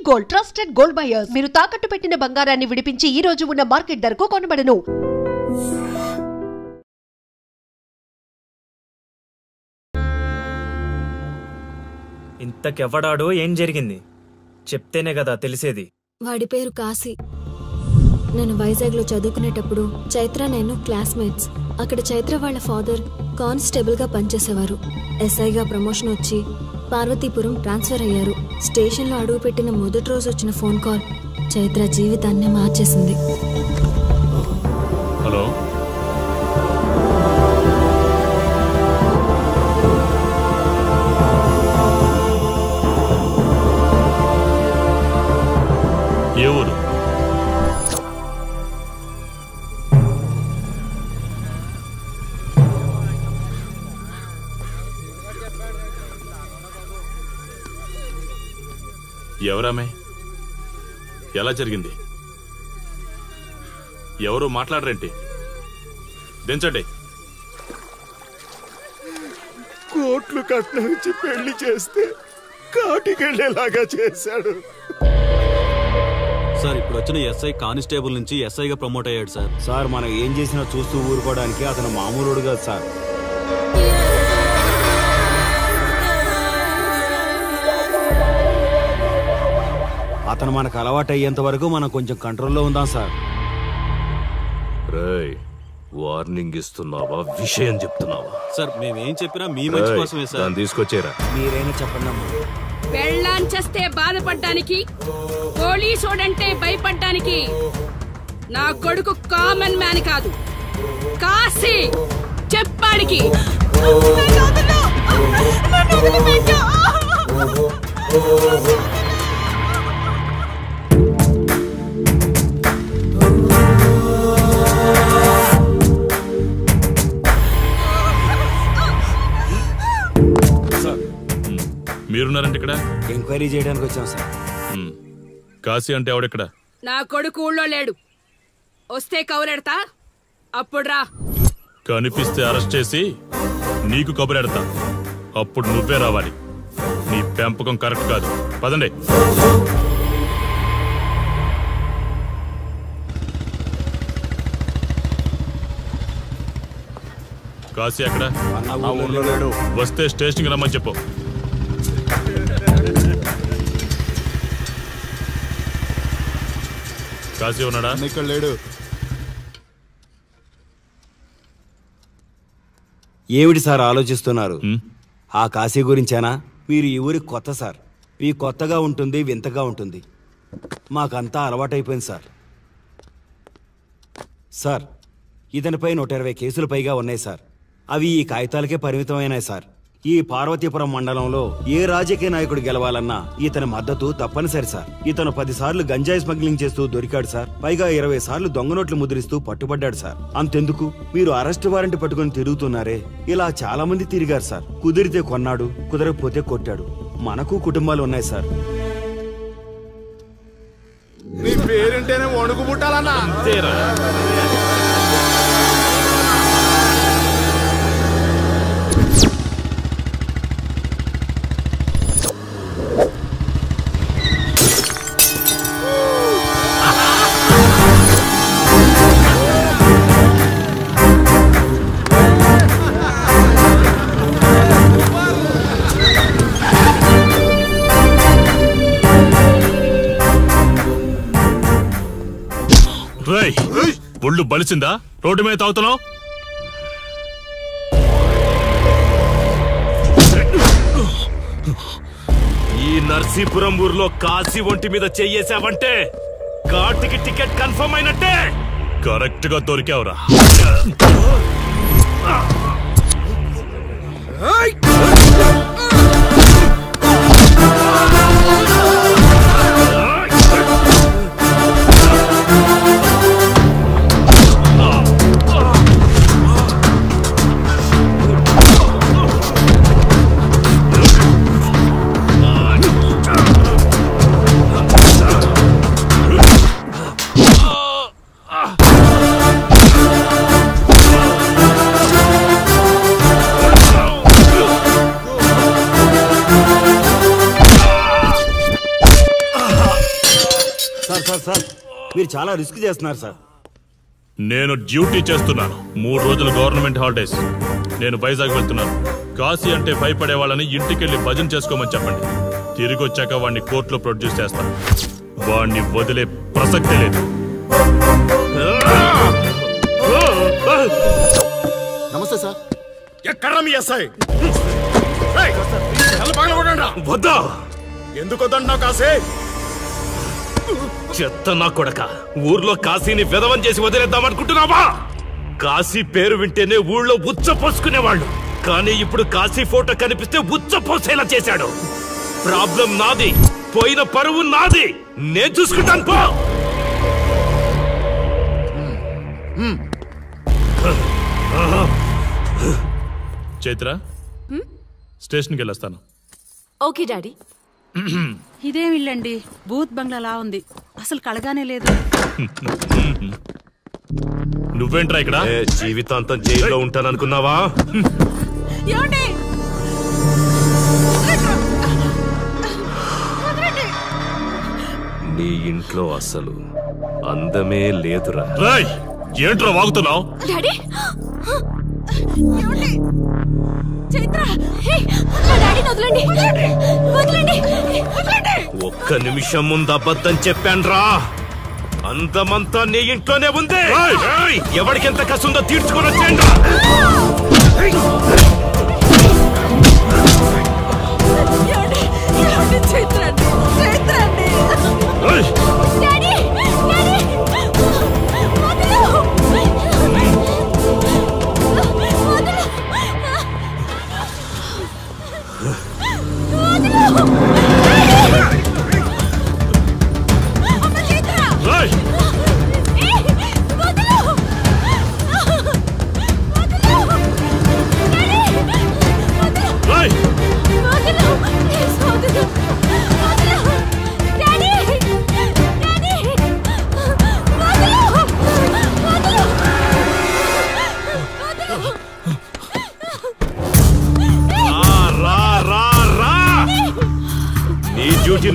Gold, trusted gold buyers. మీరు తాకట్టు పెట్టిన బంగారాన్ని విడిపించి ఈ రోజు ఉన్న మార్కెట్ ధరకు కొనబడను. ఇంతకెవ్వడాడో ఏం జరిగింది చెప్తేనే కదా తెలిసేది. వాడి పేరు కాశీ. నేను వైజాగ్లో చదువుకునేటప్పుడు చైత్ర నేను క్లాస్మేట్స్. అక్కడ చైత్ర వాళ్ళ ఫాదర్ కానిస్టేబుల్గా పనిచేసేవారు. ఎస్ఐగా ప్రమోషన్ వచ్చి పార్వతీపురం ట్రాన్స్ఫర్ అయ్యారు. స్టేషన్లో అడుగుపెట్టిన మొదటి రోజు వచ్చిన ఫోన్ కాల్ చైత్ర జీవితాన్ని మార్చేసింది. హలో, ఏ ఊరు? ఎవరామే? ఎలా జరిగింది? ఎవరు మాట్లాడరేంటి? దించండి. కోట్లు కట్టించి పెళ్లి చేస్తే కాటికెళ్ళేలాగా చేశాడు సార్. ఇప్పుడు వచ్చిన ఎస్ఐ కానిస్టేబుల్ నుంచి ఎస్ఐగా ప్రమోట్ అయ్యాడు సార్. సార్ మనం ఏం చేసినా చూస్తూ ఊరుకోవడానికి అతను మామూలుడు కాదు సార్. అతను మనకు అలవాటు అయ్యేంత వరకు మనం కొంచెం కంట్రోల్లో ఉందాం సార్. రేయ్, వార్నింగ్ ఇస్తున్నావా, విషయం చెప్తున్నావా? సార్ మేమేం చెప్పినా మీ మంచి కోసమే సార్. తీసుకొచ్చేరా. మీరైనా చెప్పండి అమ్మా. పెళ్ళాంచేస్తే బాధపడ్డానికి, పోలీసోడంటే భయపడ్డానికి నా కొడుకు కామన్ మ్యాన్ కాదు, కాశీ. చెప్పాడికి మీరున్నారంటే ఇక్కడ ఎంక్వైరీ చేయడానికి వచ్చాం సార్. కాశీ అంటే ఎవడెక్కడ? నా కొడుకు ఊళ్ళో లేడు. వస్తే కౌరెడతా, అప్పుడు రా. కనిపిస్తే అరెస్ట్ చేసి నీకు కబురెడతా, అప్పుడు నువ్వే రావాలి. నీ పెంపకం కరెక్ట్ కాదు. పదండి. కాశీ ఎక్కడ? వస్తే స్టేషన్కి రమ్మని చెప్పు. కాశీ ఉన్నాడా? ఇక్కడ లేడు. ఏమిటి సార్ ఆలోచిస్తున్నారు? ఆ కాశీ గురించేనా? మీరు ఈ ఊరికి కొత్త సార్. మీ కొత్తగా ఉంటుంది, వింతగా ఉంటుంది. మాకంతా అలవాటైపోయింది సార్. సార్, ఇతనిపై 120 కేసులు పైగా ఉన్నాయి సార్. అవి ఈ కాగితాలకే పరిమితమైనాయి సార్. ఈ పార్వతీపురం మండలంలో ఏ రాజకీయ నాయకుడు గెలవాలన్నా ఇతని మద్దతు తప్పనిసరి సార్. ఇతను 10 సార్లు గంజాయి స్మగ్లింగ్ చేస్తూ దొరికాడు సార్. పైగా 20 సార్లు దొంగ నోట్లు ముద్రిస్తూ పట్టుబడ్డాడు సార్. అంతెందుకు, మీరు అరెస్ట్ వారెంట్ పట్టుకుని తిరుగుతున్నారే, ఇలా చాలా మంది తిరిగారు సార్. కుదిరితే కొన్నాడు, కుదరకపోతే కొట్టాడు. మనకు కుటుంబాలు ఉన్నాయి సార్. నీ పేరంటేనే వణుకు పుట్టాలన్నా. ఒళ్ళు బలిసిందా? రోడ్డు మీద తాగుతున్నావు? ఈ నర్సీపురం ఊర్లో కాశీ ఒంటి మీద చెయ్యేసావంటే కార్తికి టికెట్ కన్ఫర్మ్ అయినట్టే. కరెక్ట్ గా దొరికావురా. సార్ సార్ సార్ మీరు చాలా రిస్క్ చేస్తున్నారు సార్. నేను డ్యూటీ చేస్తున్నాను. 3 రోజులు గవర్నమెంట్ హాలిడేస్. నేను వైజాగ్ వెళ్తున్నాను. కాశీ అంటే భయపడే వాళ్ళని ఇంటికెళ్ళి భజన చేసుకోమని చెప్పండి. తిరిగి వచ్చాక వాడిని కోర్టులో ప్రొడ్యూస్ చేస్తాను. వాడిని వదిలే ప్రసక్తే లేదు. నమస్తే సార్. ఎక్కడ మీ ఎస్ఐ? వద్దా? ఎందుకు వద్దన్నావు కాసే? చెత్త నా కొడక, ఊర్లో కాశీని విధవం చేసి వదిలేద్దామనుకుంటున్నావా? కాశీ పేరు వింటేనే ఊళ్ళో ఉచ్చ పోసుకునేవాళ్ళు, కానీ ఇప్పుడు కాశీ ఫోటో కనిపిస్తే ఉచ్చ పోసేలా చేశాడు. ప్రాబ్లం నాది, పోయిన పరువు నాది. నేను చూసుకుంటాను పో. చైత్ర, స్టేషన్కి వెళ్ళొస్తాను. Okay daddy. ఇదేం ఇల్లండి, బూత్ బంగ్లాలా ఉంది. అసలు కళగానే లేదు. నువ్వేంట్రా ఇక్కడ? జీవితాంతం జైల్లో ఉంటాననుకున్నావా? నీ ఇంట్లో అసలు అందమే లేదురా. ఏంట్రా వాగుతున్నావు? డాడీ చైత్ర, డాడీని వదలండి, వదలండి. ఒక్క నిమిషం ముందు అబద్ధం చెప్పాన్రా. అందమంతా నీ ఇంట్లోనే ఉంది. ఎవరికెంత కసుందో తీర్చుకొని వచ్చేయండి.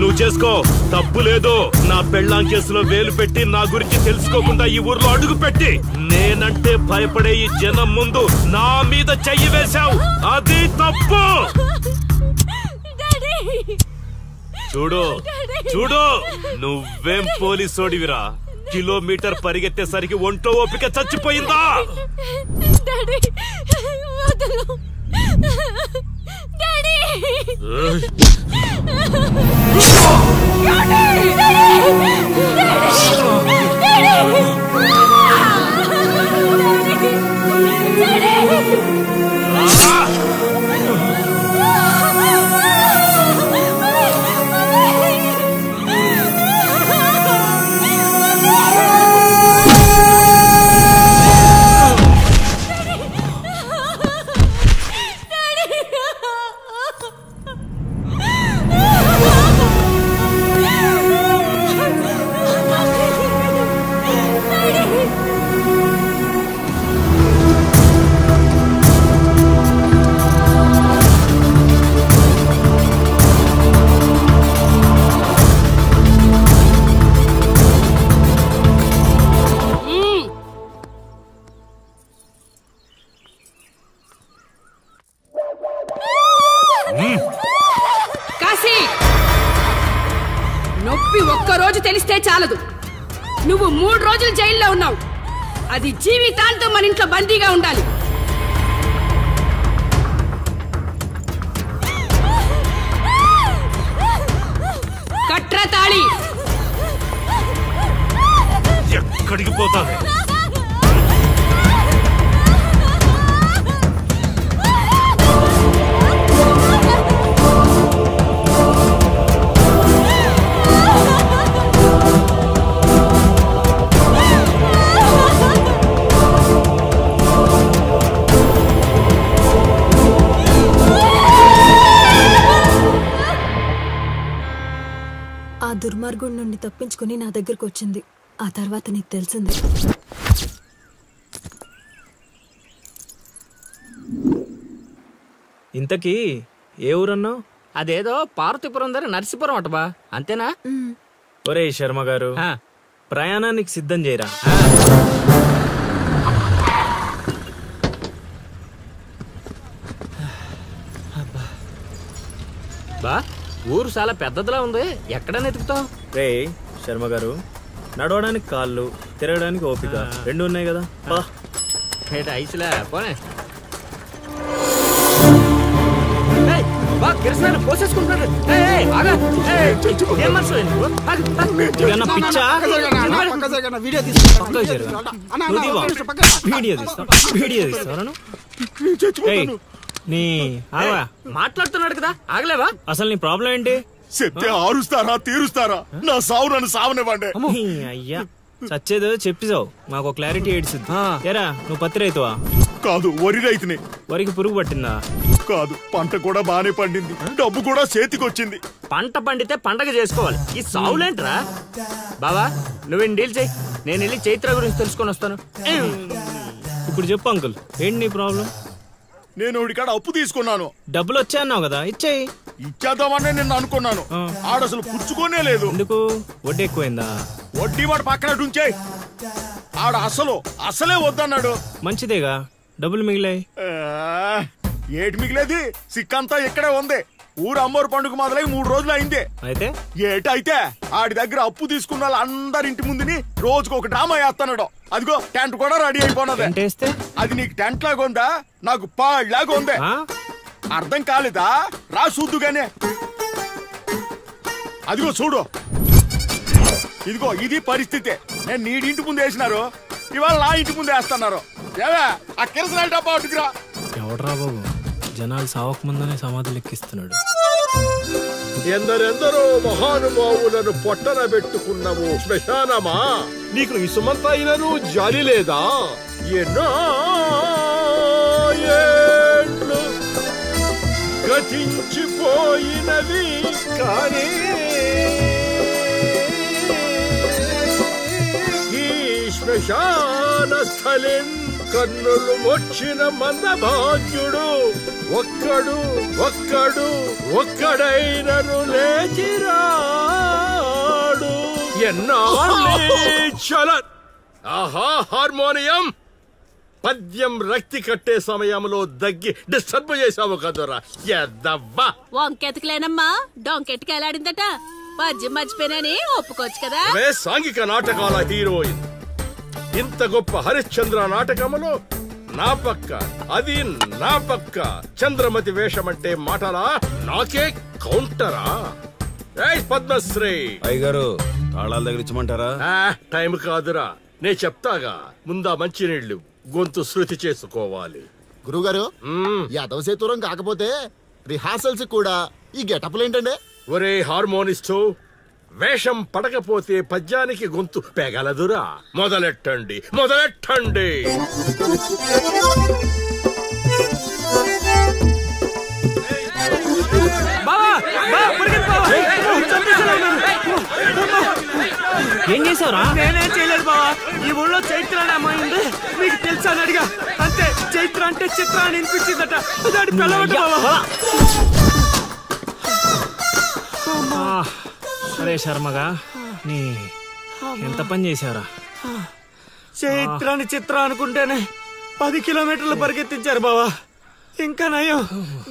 నువ్వు చేసుకో, తప్పు లేదు. నా పెళ్ళాం కేసులో వేలు పెట్టి నా గురించి తెలుసుకోకుండా ఈ ఊర్లో అడుగు పెట్టి నేనంటే భయపడే ఈ జనం ముందు నా మీద చెయ్యి వేశావు. అది తప్పు. చూడు చూడు, నువ్వేం పోలీసోడివిరా. కిలోమీటర్ పరిగెత్తేసరికి ఒంట్లో ఓపిక చచ్చిపోయిందా? కాశీ, నొప్పి ఒక్కరోజు తెలిస్తే చాలదు. నువ్వు 3 రోజులు జైల్లో ఉన్నావు. అది జీవితాంతం మన ఇంట్లో బందీగా ఉండాలి. కట్రా తాళి. ఎక్కడికి పోతావే? ఆ దుర్మార్గుడి నుండి తప్పించుకుని నా దగ్గరకు వచ్చింది. ఆ తర్వాత నీకు తెలిసింది. ఇంతకీ ఏ ఊరన్నావు? అదేదో పార్వతీపురం దగ్గర నర్సీపురం అటబా, అంతేనా? ఒరే శర్మ గారు, ప్రయాణానికి సిద్ధం చేయరా. బా ఊరు చాలా పెద్దదిలా ఉంది. ఎక్కడ వెతుకుతావు? రే శర్మ గారు, నడవడానికి కాళ్ళు, తిరగడానికి ఓపిక రెండు ఉన్నాయి కదా. ఐసులా పోనే. కిరసనాలు పోసేసుకుంటున్నాడు. మాట్లాడుతున్నాడు కదా, ఆగలేవా? అసలు నీ ప్రాబ్లం ఏంటి? చెప్తే ఆరుస్తారా తీరుస్తారా? నా సావు నన్ను సావనివ్వండి. అయ్యా చచ్చేదో చెప్పిసావు, మాకు క్లారిటీ ఏడ్చింది. ఏరా నువ్వు పత్తి రైతువా? కాదు, వరి రైతుని. వరికి పురుగు పట్టిందా? కాదు, పంట కూడా బానే పండింది, డబ్బు కూడా చేతికొచ్చింది. పంట పండితే పండగ చేసుకోవాలి, ఈ సావులేంట్రా? బావా నువ్వు డీల్ చెయ్యి, నేను వెళ్ళి చైత్ర గురించి తెలుసుకొని వస్తాను. ఇప్పుడు చెప్పు అంకుల్, ఏంటి నీ ప్రాబ్లం? నేను ఇడికాడ అప్పు తీసుకున్నాను. డబ్బులు వచ్చాయన్నావు కదా, ఇచ్చేయి. ఇచ్చేద్దామని నేను అనుకున్నాను, ఆడసలు పుచ్చుకోనే లేదు. ఎందుకు? వడ్డీ ఎక్కువైందా? వడ్డీ వాడు పక్కన ఉంచాయి, ఆడ అసలే వద్దన్నాడు. మంచిదేగా, డబ్బులు మిగిలాయి. ఏటి మిగిలేది? సిక్కంతా ఇక్కడే ఉంది. ఊరు అమ్మోరు పండుగ మొదలై 3 రోజులు అయింది. అయితే ఏటైతే ఆడి దగ్గర అప్పు తీసుకున్న వాళ్ళు అందరి ఇంటి ముందుని రోజుకు ఒక డ్రామా వేస్తున్నాడు. అదిగో టెంట్ కూడా రెడీ అయిపోయినది. అది నీకు టెంట్ లాగా ఉందా, నాకు పాళ్ళలాగా ఉంది. అర్థం కాలేదా? రా చూద్దుగానే. అదిగో చూడు, ఇదిగో ఇది పరిస్థితి. నేను నీడింటి ముందు వేసినారు, ఇవాళ నా ఇంటి ముందు వేస్తున్నారు. ఏవే ఆ కిరసనాయిల డబ్బా అటుకురా. ఎవడరా బాబు, జనాలు సావక ముందనే సమాధులు ఎక్కిస్తున్నాడు. ఎందరెందరో మహానుభావులను పొట్టన పెట్టుకున్నావు శ్మశానమా, నీకు ఇసుమంతైనను జాలి లేదా? ఎన్నో ఏళ్ళు గతించిపోయినవి కానీ ఈ శ్మశాన స్థలిన్ కన్నులు వచ్చిన మందభాగ్యుడు ఒక్కడైనను లేచిరాడు. ఆహా హార్మోనియం, పద్యం రక్తి కట్టే సమయంలో దగ్గి డిస్టర్బ్ చేసావు కదరా ఎద్దవ్వా. వంకెతకలేనమ్మా, డొంకెట్టుకు ఎలాడిందట. పద్యం మర్చిపోయినని ఒప్పుకోవచ్చు కదా. సాంఘిక నాటకాల హీరోయిన్, ఇంత గొప్ప హరిశ్చంద్ర నాటకములో నా పక్క చంద్రమతి వేషమంటే మాటలా, నాకే కౌంటరా? పద్మశ్రీ అయ్యగారు, తాళాల దగ్గర ఇచ్చమంటారా? టైం కాదురా, నే చెప్తాగా. ముందా మంచినీళ్లు, గొంతు శృతి చేసుకోవాలి. గురుగారు, యాదవ సేతురం కాకపోతే రిహార్సల్స్ కూడా ఈ గెటప్లు ఏంటండి? ఒరే హార్మోనిస్టు, వేషం పడకపోతే పద్యానికి గొంతు పెగలదురా. మొదలెట్టండి. ఏం చేసావురా? నేనేం చేయలేదు బావా, ఈ ఊళ్ళో చైత్ర అనే అమ్మాయి ఉంది, మీకు తెలుసా అని అడిగా. అంతే, చైత్ర అంటే చిత్ర అని వినిపించిందట. దాని పిల్లవట బావా. అరే శర్మగా, నీ ఎంత పని చేశారా? చైత్రాన్ని చిత్ర అనుకుంటేనే 10 కిలోమీటర్లు పరిగెత్తించారు బావా. ఇంకా నయం,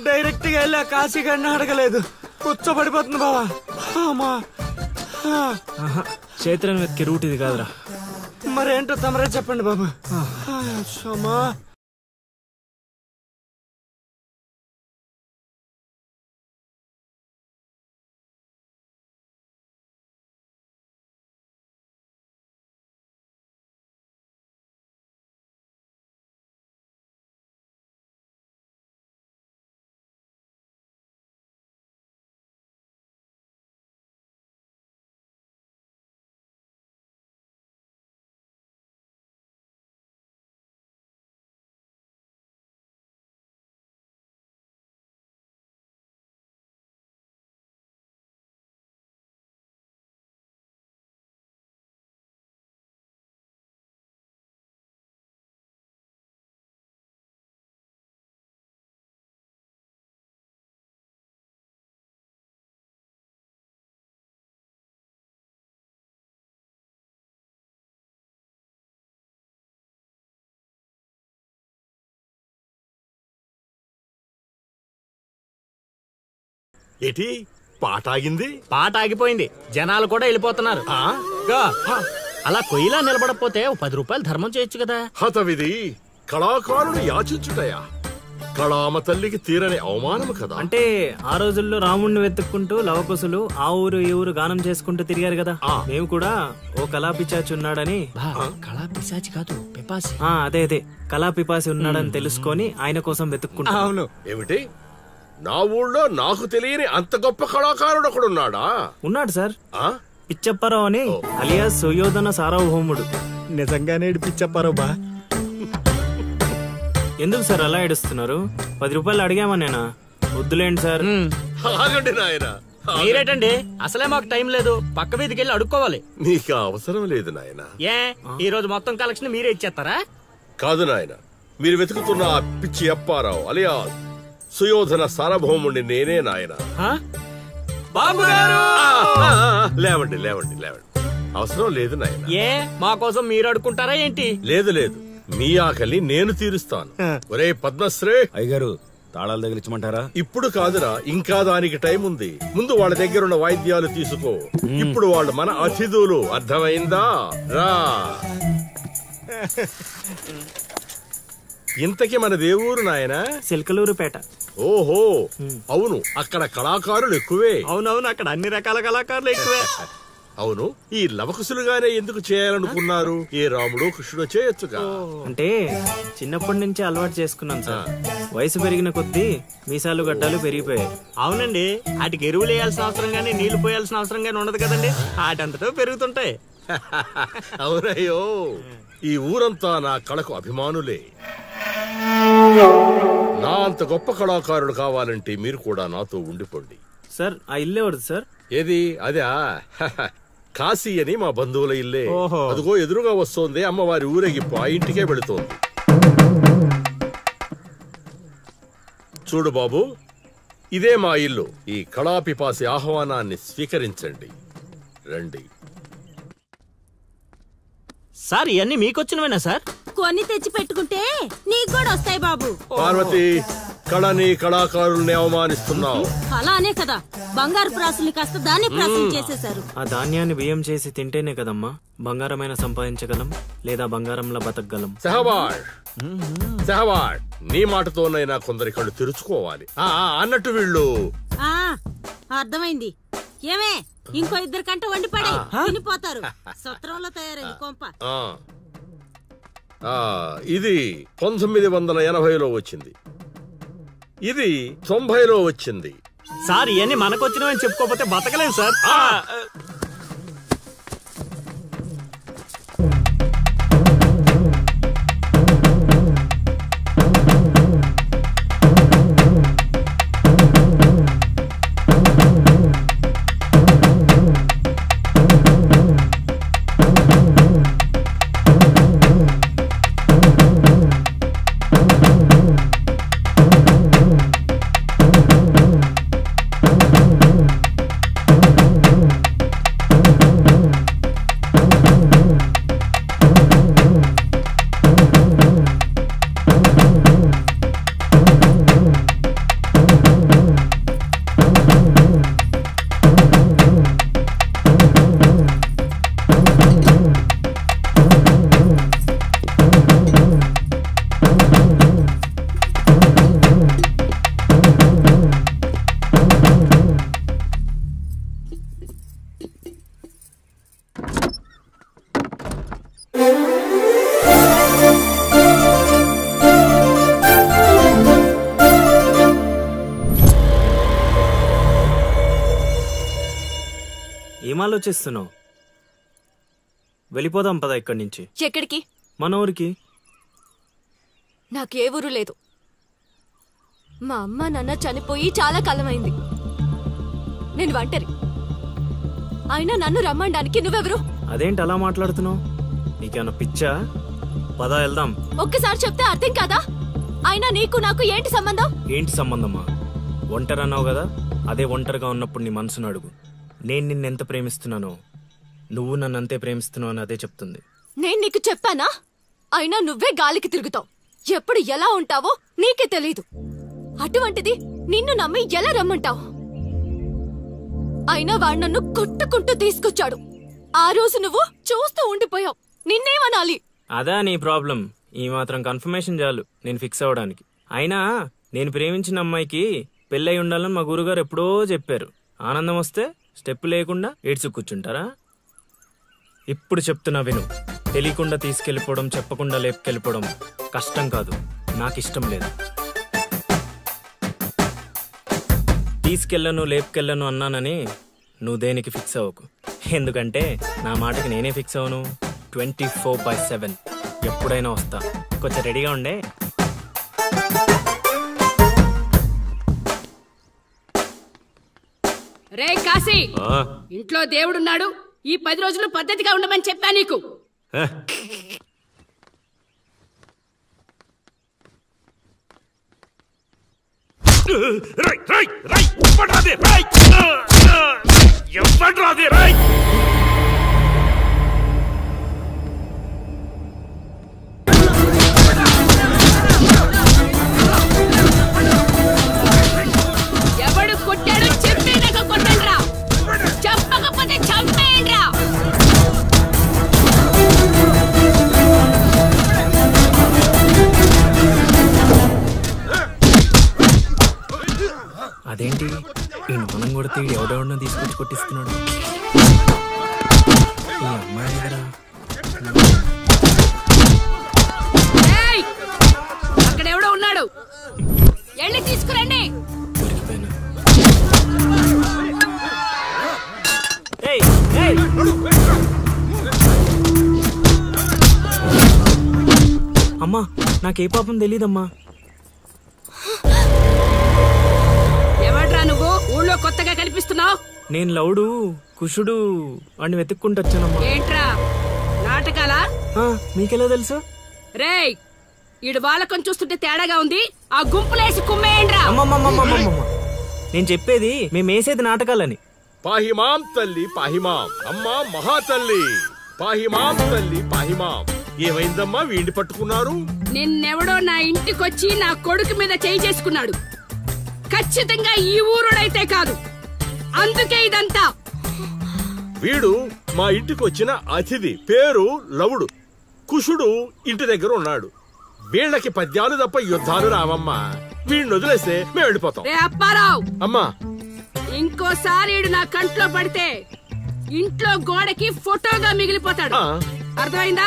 డైరెక్ట్ గా వెళ్ళా కాశీగాడిని అడగలేదు. కూర్చోబడిపోతుంది బావా. చైత్రను వెతికే రూట్ ఇది కాదురా. మరేంటో తమరే చెప్పండి బాబు. ఏటి పాట ఆగింది? పాట ఆగిపోయింది, జనాలు కూడా వెళ్ళిపోతున్నారు. అలా కొయ్యిలా నిలబడకపోతే 10 రూపాయలు ధర్మం చేయొచ్చు కదా. హతవిధి కళాకారులు యాచించుటయా? కళామ తల్లికి తీరని అవమానము కదా. అంటే ఆ రోజుల్లో రాముణ్ణి వెతుక్కుంటూ లవకుశులు ఆ ఊరు ఈ ఊరు గానం చేసుకుంటూ తిరిగారు కదా. మేము కూడా ఓ కళా పిశాచి ఉన్నాడని. కళా పిశాచి కాదు, పిపాసి. అదే కళా పిపాసి ఉన్నాడని తెలుసుకొని ఆయన కోసం వెతుక్కుంటా. అవును. ఏమిటి, నా ఊళ్ళో నాకు తెలియని అంత గొప్ప కళాకారుడు ఒకడున్నాడా? ఉన్నాడు సార్, పిచ్చప్పారావు అని అలియాస్ సుయోధన సార్వభౌముడు. నిజంగానే పిచ్చప్పారావు బా. ఎందుకు సార్ అలా ఏడుస్తున్నారు? 10 రూపాయలు అడిగామా నేనా? వద్దులేండి సార్. ఆగండి నాయన. మీరేటండి, అసలే మాకు టైం లేదు, పక్క వీధికి వెళ్ళి అడుక్కోవాలి. నీకు అవసరం లేదు నాయన. ఏ ఈ రోజు మొత్తం కలెక్షన్ మీరే ఇచ్చేస్తారా? కాదు నాయన, మీరు వెతుకుతున్న ఆ పిచ్చి అప్పారావు అలియా సుయోధన సార్వభౌముడిని నేనే నాయన. బాబు గారు! లేవండి లేవండి లేవండి, అవసరం లేదు నాయన. ఏ మా కోసం మీరు అడుక్కుంటారా ఏంటి? లేదు లేదు, మీ ఆకలి నేను తీరుస్తాను. ఒరే పద్మశ్రీ అయ్యగారు, తాళాలు తగిలించమంటారా? ఇప్పుడు కాదురా, ఇంకా దానికి టైం ఉంది. ముందు వాళ్ళ దగ్గరున్న వాయిద్యాలు తీసుకో. ఇప్పుడు వాళ్ళు మన అతిథులు, అర్థమైందా? రా. ఇంతకీ మన దేవురు నాయన? సిల్కలూరుపేట. ఓహో, అవును, అక్కడ కళాకారులు ఎక్కువే. అవునవును, అక్కడ అన్ని రకాల కళాకారులు ఎక్కువే. అవును, ఈ లవకుశులుగానే ఎందుకు చేయాలనుకున్నారు? ఏ రాముడు కృష్ణుడు చేయొచ్చుగా. అంటే చిన్నప్పటి నుంచి అలవాటు చేసుకున్నాను సార్. వయసు పెరిగిన కొద్దీ మీసాలు గడ్డాలు పెరిగిపోయాయి. అవునండి, వాటికి ఎరువులు వేయాల్సిన అవసరం గానీ నీళ్లు పోయాల్సిన అవసరం గానీ ఉండదు కదండి, వాటంతటో పెరుగుతుంటాయి. అవునయ్యో, ఈ ఊరంతా నా కళకు అభిమానులే. నా అంత గొప్ప కళాకారుడు కావాలంటే మీరు కూడా నాతో ఉండిపోండి. సార్ ఆ ఇల్లే వద్దు సార్. ఏది? అదే కాశీ అని మా బంధువుల ఇల్లే. అదిగో ఎదురుగా వస్తోంది అమ్మవారి ఊరేగింపు, ఆ ఇంటికే వెళుతోంది. చూడు బాబు, ఇదే మా ఇల్లు. ఈ కళాపిపాసి ఆహ్వానాన్ని స్వీకరించండి. రండి. సార్ ఇవన్నీ మీకొచ్చినవేనా సార్? కొన్ని తెచ్చి పెట్టుకుంటే నీకు కూడా వస్తాయి బాబు. పార్వతి, కళని కళాకారుల్ని అవమానిస్తున్నావు. అలానే కదా, బంగారు ప్రాసుల్ని కాస్త ధాన్య ప్రాసులు చేసేశారు. ఆ ధాన్యాన్ని బియ్యం చేసి తింటేనే కదమ్మా బంగారమైన సంపాదించగలం, లేదా బంగారంలా బతకగలం. సహబాష్ సహబాష్, నీ మాటతోనైనా కొందరి కళ్ళు తెరుచుకోవాలి. అన్నట్టు వీళ్ళు అర్థమైంది. ఏమే, ఇంకో 2 కంట వండి పడే తినిపోతారు. సత్రంలో తయారైంది కొంప. ఇది 1980లో వచ్చింది, ఇది 90లో వచ్చింది. సార్ ఇవన్నీ మనకొచ్చినవని చెప్పుకోకపోతే బతకలేదు సార్. ఏం ఆలోచిస్తున్నావు? వెళ్ళిపోదాం పద ఇక్కడి నుంచి. ఎక్కడికి? మన ఊరికి. నాకే ఊరు లేదు. మా అమ్మ నాన్న చనిపోయి చాలా కాలమైంది. నేను ఒంటరి. అయినా నన్ను రమ్మడానికి నువ్వెవరు? అదేంటి అలా మాట్లాడుతున్నావు? నీకేమన్నా పిచ్చా? పద వెళ్దాం. ఒక్కసారి చెప్తే అర్థం కాదా? అయినా నీకు నాకు ఏంటి సంబంధం? ఏంటి సంబంధమా? ఒంటరి అన్నావు కదా, అదే ఒంటరిగా ఉన్నప్పుడు నీ మనసును అడుగు. నేను నిన్నెంత ప్రేమిస్తున్నానో నువ్వు నన్ను అంతే ప్రేమిస్తున్నావు అని అదే చెప్తుంది. నేను నీకు చెప్పానా? అయినా నువ్వే గాలికి తిరుగుతావు. ఎప్పుడు ఎలా ఉంటావో నీకే తెలీదు. అటువంటిది నిన్ను నమ్మి ఎలా రమ్మంటావు? అయినా వాడు నన్ను కొట్టుకుంటూ తీసుకొచ్చాడు. ఆ రోజు నువ్వు చూస్తూ ఉండిపోయావు. నిన్నేమనాలి? అదా నీ ప్రాబ్లం. ఈ మాత్రం కన్ఫర్మేషన్ చాలు నేను ఫిక్స్ అవ్వడానికి. అయినా నేను ప్రేమించిన అమ్మాయికి పెళ్ళై ఉండాలని మా గురుగారు ఎప్పుడో చెప్పారు. ఆనందం వస్తే స్టెప్ లేకుండా ఏడ్చు కూర్చుంటారా? ఇప్పుడు చెప్తున్నా విను. తెలియకుండా తీసుకెళ్ళిపోవడం, చెప్పకుండా లేపుకెళ్ళిపోవడం కష్టం కాదు, నాకు ఇష్టం లేదు. తీసుకెళ్ళను లేపుకెళ్ళను అన్నానని నువ్వు దేనికి ఫిక్స్ అవ్వకు. ఎందుకంటే నా మాటకి నేనే ఫిక్స్ అవ్వను. 24/7 ఎప్పుడైనా వస్తా. కొంచెం రెడీగా ఉండే. రే కాశీ, ఇంట్లో దేవుడున్నాడు. ఈ 10 రోజులు పద్ధతిగా ఉండమని చెప్పా నీకు. ఎవడు కొట్టాడో చెప్పేదాకా కొట్టండ్రా, చెప్పకపోతే చంపేయండ్రా. అదేంటి ఈ మనం కొడితే ఎవడెవడో తీసుకొచ్చి కొట్టిస్తున్నాడు? ఈ అమ్మాయి దగ్గర అక్కడెవడో ఉన్నాడు, వెళ్ళి తీసుకురండి. అమ్మా నాకే పాపం తెలీదమ్మా. ఎవడ్రా నువ్వు? ఊళ్ళో కొత్తగా కనిపిస్తున్నావు. నేను లౌడు కుషుడు అని వెతుక్కుంటూ వచ్చానమ్మా. ఏంట్రా నాటకాలా? మీకెలా తెలుసు? రేయ్, ఈడు వాళ్ళకం చూస్తుంటే తేడాగా ఉంది. ఆ గుంపులేసి కుమ్మేయండ్రా. నేను చెప్పేది మేమేసేది నాటకాలని. పాహిమాం తల్లి పాహిమాం, అమ్మా మహాతల్లి పాహిమాం తల్లి పాహిమాం. ఏమైందమ్మా వీడిని పట్టుకున్నారు? నిన్నెవడో నా ఇంటికొచ్చి నా కొడుకు మీద చేయి చేసుకున్నాడు. ఖచ్చితంగా ఈ ఊరుడైతే కాదు, అందుకే ఇదంతా. వీడు మా ఇంటికి వచ్చిన అతిథి, పేరు లవుడు. కుషుడు ఇంటి దగ్గర ఉన్నాడు. వీళ్ళకి పద్యాలు తప్ప యుద్ధాలు రావమ్మా. వీడిని వదిలేస్తే మేము వెళ్ళిపోతాం. రే అప్పారావు, అమ్మా ఇంకోసారి ఈడు నా కంట్లో పడితే ఇంట్లో గోడకి ఫోటోగా మిగిలిపోతాడు. అర్థమైందా?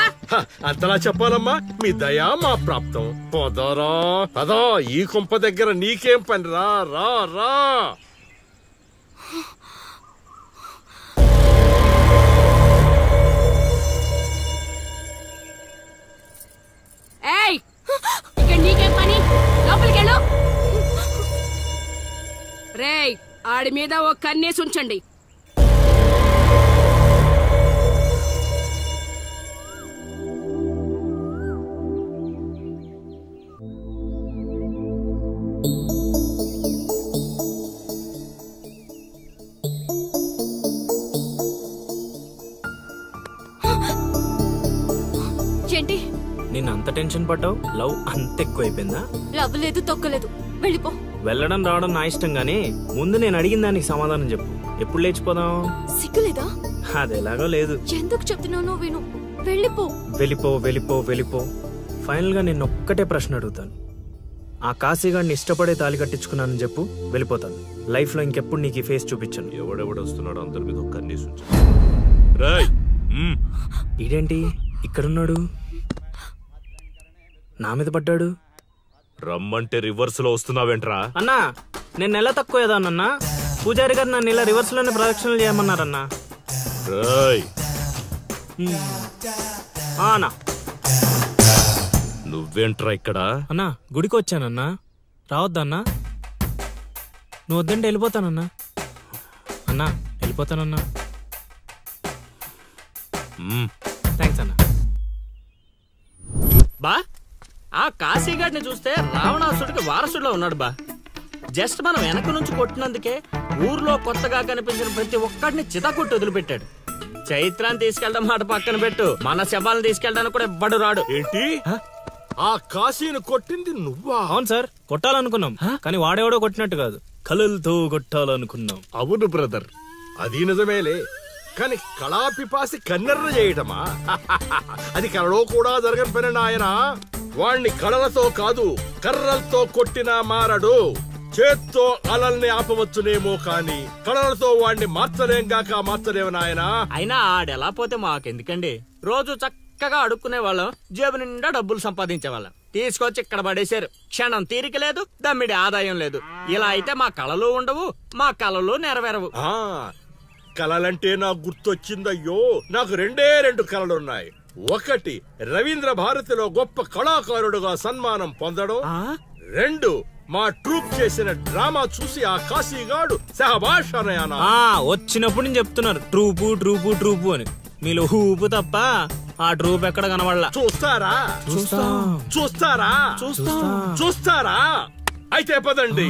అంతలా చెప్పాలమ్మా, మీ దయా మా ప్రాప్తం. పోదారా పదా, ఈ కుంప దగ్గర నీకేం పని? రా రా రా. ఏయ్, ఇక్కడ నీకేం పని? లోపలికెళ్ళు. రేయ్, ఆడి మీద ఓ కన్నేసి ఉంచండి. ఏంటి నేను అంత టెన్షన్ పడ్డావు? లవ్ అంత ఎక్కువైపోయిందా? లవ్ లేదు, తొక్కలేదు, వెళ్ళిపో. వెళ్ళడం రావడం నా ఇష్టం గానీ ముందు నేను అడిగిన దానికి సమాధానం చెప్పు. ఎప్పుడు లేచిపోదాం? సిగ్గులేదా? అది ఎలాగో లేదు. ఎందుకు చెప్తున్నానో విను. వెళ్ళిపో. వెళ్ళిపో వెళ్ళిపో వెళ్ళిపో. ఫైనల్ గా నేను ఒక్కటే ప్రశ్న అడుగుతాను. ఆ కాశీగాడిని ఇష్టపడే తాళి కట్టించుకున్నానని చెప్పు, వెళ్ళిపోతాను. లైఫ్ లో ఇంకెప్పుడు నీకు ఈ ఫేస్ చూపించను. ఎవడెవడొస్తున్నాడు అందరి మీద కన్నేసి ఇదేంటి ఇక్కడున్నాడు? నా మీద పడ్డాడు. రమ్మంటే రివర్స్ లో వస్తున్నావేంట్రా? అన్నా నేను నెల తక్కువ ఏదానన్నా. పూజారి గారు నన్ను ఇలా రివర్స్ లోనే ప్రదక్షిణలు చేయమన్నారన్నా. అన్నా నువ్వేంట్రా ఇక్కడ? అన్నా గుడికి వచ్చానన్నా, రావద్దన్నా? నువ్వు వద్దంటే వెళ్ళిపోతానన్నా. అన్నా వెళ్ళిపోతానన్నా. థ్యాంక్స్ అన్నా. బా, ఆ కాశీగాడిని చూస్తే రావణాసుడికి వారసుడిలో ఉన్నాడు బా. జస్ట్ మనం వెనక నుంచి కొట్టినందుకే ఊర్లో కొత్తగా కనిపించిన ప్రతి ఒక్కడిని చితకొట్టి వదిలిపెట్టాడు. చైత్రాన్ని తీసుకెళ్ళడం మాట పక్కన పెట్టు, మన శవాలను తీసుకెళ్ళడానికి కూడా ఎవ్వడు రాడు. ఏంటి? ఆ కాశీని కొట్టింది నువ్వా? అవును సార్, కొట్టాలనుకున్నాం కానీ వాడెవడో కొట్టినట్టు కాదు, కలలతో కొట్టాలనుకున్నాం. అవును బ్రదర్, అది నిజమేలే, కానీ కళాపిపాసి కన్నెర్ర చేయటమా? అది కళలో కూడా జరగని పని నాయన. వాణ్ణి కళలతో కాదు కర్రలతో కొట్టినా మారడు. చేత్తో అలల్ని ఆపవచ్చునేమో కాని కళలతో వాణ్ణి మార్చలేము నాయనా. అయినా ఆడెలా పోతే మాకెందుకండి? రోజు చక్కగా అడుక్కునే వాళ్ళం, జేబు నిండా డబ్బులు సంపాదించే వాళ్ళం. తీసుకొచ్చి ఇక్కడ పడేశారు. క్షణం తీరిక లేదు, దమ్మిడి ఆదాయం లేదు. ఇలా అయితే మా కళలు ఉండవు, మా కళలు నెరవేరవు. కళలంటే నాకు గుర్తొచ్చిందయ్యో, నాకు 2 కళలున్నాయి. ఒకటి రవీంద్ర భారతిలో గొప్ప కళాకారుడుగా సన్మానం పొందడం. 2 మా ట్రూప్ చేసిన డ్రామా చూసి ఆ కాశీగాడు సహబాష్ అనయానా. వచ్చినప్పుడు నేను చెప్తున్నారు ట్రూపు ట్రూపు ట్రూపు అని. మీలో ఊపు తప్ప ఆ ట్రూప్ ఎక్కడ కనబడలా. చూస్తారా అయితే పదండి.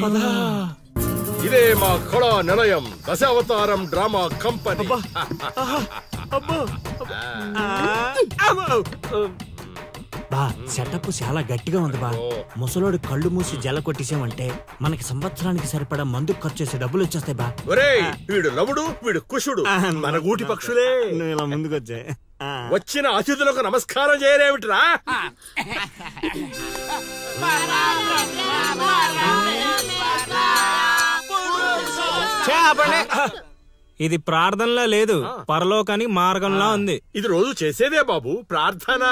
ఇదే మా కళా నిలయం, దశావతారం డ్రామా కంపెనీ. బా సెటప్ చాలా గట్టిగా ఉంది బా. ముసలోడు కళ్ళు మూసి జల కొట్టేసామంటే మనకి సంవత్సరానికి సరిపడా మందు ఖర్చు చేసే డబ్బులు వచ్చేస్తాయి బా. వీడు లవుడు, వీడు కుషుడు, మన గూటి పక్షులే. ఇలా ముందుకొచ్చా వచ్చిన అతిథులకు నమస్కారం చేయరేమిట్రా? ఇది ప్రార్థనలా లేదు, పరలోకానికి మార్గంలా ఉంది. ఇది రోజు చేసేదే బాబు ప్రార్థన.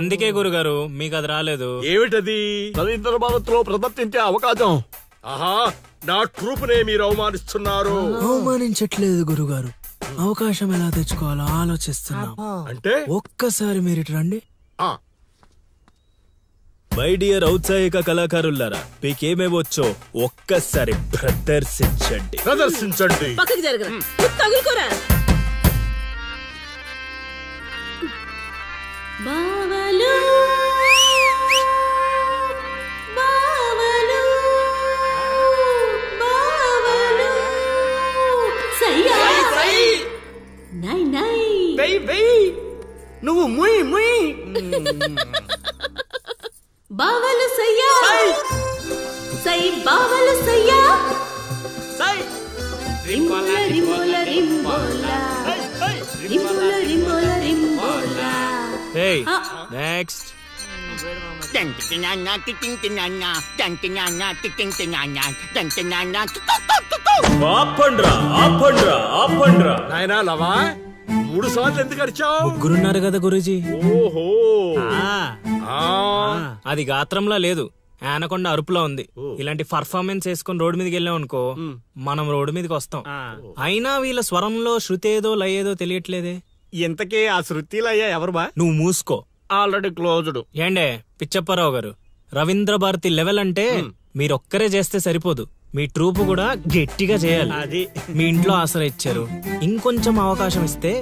అందుకే గురుగారు మీకు అది రాలేదు. ఏమిటది? రవీంద్ర భారతిలో ప్రదర్శించే అవకాశం. ఆహా, నా ట్రూప్ నే మీరు అవమానిస్తున్నారు. అవమానించట్లేదు గురుగారు, అవకాశం ఎలా తెచ్చుకోవాలో ఆలోచిస్తున్నాం. అంటే ఒక్కసారి మీరు ఇటు రండి. మై డియర్ ఔత్సాహిక కళాకారులారా, మీకేమేవచ్చో ఒక్కసారి ప్రదర్శించండి. పక్కకి జరగరా, తగులుకోరా. బావలు బావలు బావలు సయ్యా నై నై వెయ్ వెయ్, నువ్వు ముయ్ ముయ్. బావలు సయ్యా సై, బావలు సయ్యా సై. రింబోల రింబోల రింబోల రింబోల రింబోల రింబోల. Hey, next. నాయనా లవా, 3 సార్లు ఎందుకు అరిచావు? ముగ్గురున్నారు కదా గురూజీ. ఓహో, అది గాత్రంలా లేదు, ఆనకొండ అరుపులా ఉంది. ఇలాంటి పర్ఫార్మెన్స్ వేసుకుని రోడ్డు మీదకి వెళ్ళాం అనుకో, మనం రోడ్డు మీదకి వస్తాం. అయినా వీళ్ళ స్వరంలో శృతి ఏదో లయ ఏదో తెలియట్లేదే. ఇంతకీ ఆ శృతిలయ్యా ఎవరు బా? నువ్వు మూసుకో, ఆల్రెడీ క్లోజ్డ్. ఏండే పిచ్చప్పారావు గారు, రవీంద్ర భారతి లెవెల్ అంటే మీరొక్కరే చేస్తే సరిపోదు, మీ ట్రూప్ కూడా గట్టిగా చేయాలి. అది మీ ఇంట్లో ఆసరా ఇచ్చారు, ఇంకొంచెం అవకాశం ఇస్తే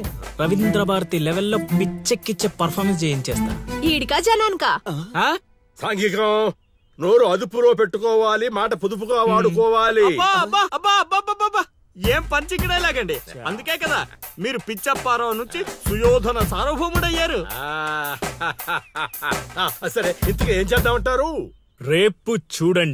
రవీంద్ర భారతి లెవెల్లో పిచ్చెక్కిచ్చే పర్ఫార్మెన్స్ చేయించేస్తా. ఈడికా జనానికా? సాంఘికం, నోరు అదుపులో పెట్టుకోవాలి, మాట పొదుపుగా వాడుకోవాలి. ఏం పంచికడేలాగండి. అందుకే కదా మీరు పిచ్చప్పారావు నుంచి సుయోధన సార్వభౌముడయ్యారు. సరే, ఇంతగా ఏం చేద్దామంటారు? రేపు చూడండి.